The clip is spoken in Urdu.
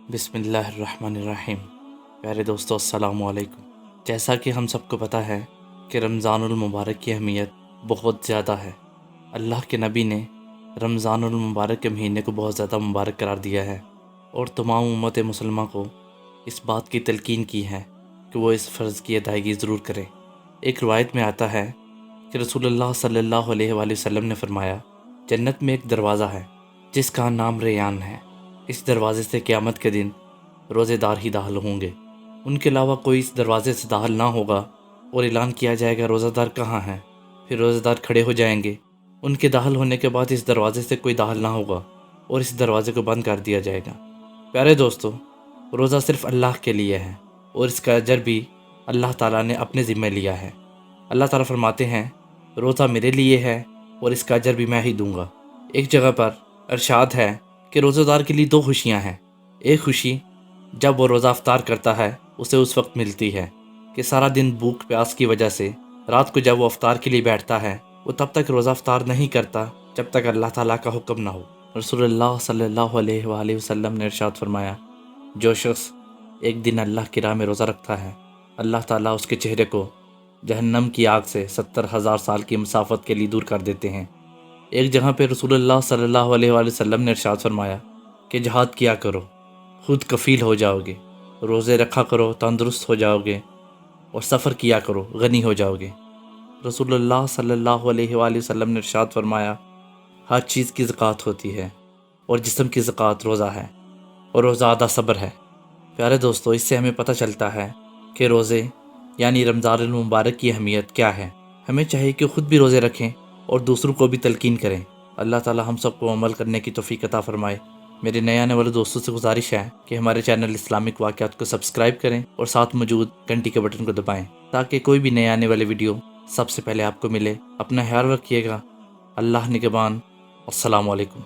بسم اللہ الرحمن الرحیم۔ پیارے دوستو السلام علیکم۔ جیسا کہ ہم سب کو پتہ ہے کہ رمضان المبارک کی اہمیت بہت زیادہ ہے۔ اللہ کے نبی نے رمضان المبارک کے مہینے کو بہت زیادہ مبارک قرار دیا ہے اور تمام امت مسلمہ کو اس بات کی تلقین کی ہے کہ وہ اس فرض کی ادائیگی ضرور کریں۔ ایک روایت میں آتا ہے کہ رسول اللہ صلی اللہ علیہ وآلہ وسلم نے فرمایا، جنت میں ایک دروازہ ہے جس کا نام ریان ہے۔ اس دروازے سے قیامت کے دن روزے دار ہی داخل ہوں گے، ان کے علاوہ کوئی اس دروازے سے داخل نہ ہوگا، اور اعلان کیا جائے گا روزہ دار کہاں ہیں؟ پھر روزہ دار کھڑے ہو جائیں گے، ان کے داخل ہونے کے بعد اس دروازے سے کوئی داخل نہ ہوگا اور اس دروازے کو بند کر دیا جائے گا۔ پیارے دوستو، روزہ صرف اللہ کے لیے ہے اور اس کا اجر بھی اللہ تعالیٰ نے اپنے ذمہ لیا ہے۔ اللہ تعالیٰ فرماتے ہیں، روزہ میرے لیے ہے اور اس کا اجر بھی میں ہی دوں گا۔ ایک جگہ پر ارشاد ہے کہ روزہ دار کے لیے دو خوشیاں ہیں۔ ایک خوشی جب وہ روزہ افطار کرتا ہے اسے اس وقت ملتی ہے کہ سارا دن بھوک پیاس کی وجہ سے رات کو جب وہ افطار کے لیے بیٹھتا ہے وہ تب تک روزہ افطار نہیں کرتا جب تک اللہ تعالیٰ کا حکم نہ ہو۔ رسول اللہ صلی اللہ علیہ وآلہ وسلم نے ارشاد فرمایا، جو شخص ایک دن اللہ کی راہ میں روزہ رکھتا ہے، اللہ تعالیٰ اس کے چہرے کو جہنم کی آگ سے 70,000 سال کی مسافت کے لیے دور کر دیتے ہیں۔ ایک جگہ پہ رسول اللہ صلی اللہ علیہ وآلہ وسلم نے ارشاد فرمایا کہ جہاد کیا کرو، خود کفیل ہو جاؤ گے، روزے رکھا کرو، تندرست ہو جاؤ گے، اور سفر کیا کرو، غنی ہو جاؤ گے۔ رسول اللہ صلی اللہ علیہ وآلہ وسلم نے ارشاد فرمایا، ہر چیز کی زکوٰۃ ہوتی ہے اور جسم کی زکوٰۃ روزہ ہے، اور روزہ آدھا صبر ہے۔ پیارے دوستو، اس سے ہمیں پتہ چلتا ہے کہ روزے یعنی رمضان المبارک کی اہمیت کیا ہے۔ ہمیں چاہیے کہ خود بھی روزے رکھیں اور دوسروں کو بھی تلقین کریں۔ اللہ تعالی ہم سب کو عمل کرنے کی توفیق عطا فرمائے۔ میرے نئے آنے والے دوستوں سے گزارش ہے کہ ہمارے چینل اسلامک واقعات کو سبسکرائب کریں اور ساتھ موجود گھنٹی کے بٹن کو دبائیں تاکہ کوئی بھی نئے آنے والے ویڈیو سب سے پہلے آپ کو ملے۔ اپنا خیال رکھیے گا۔ اللہ نگہبان۔ السلام علیکم۔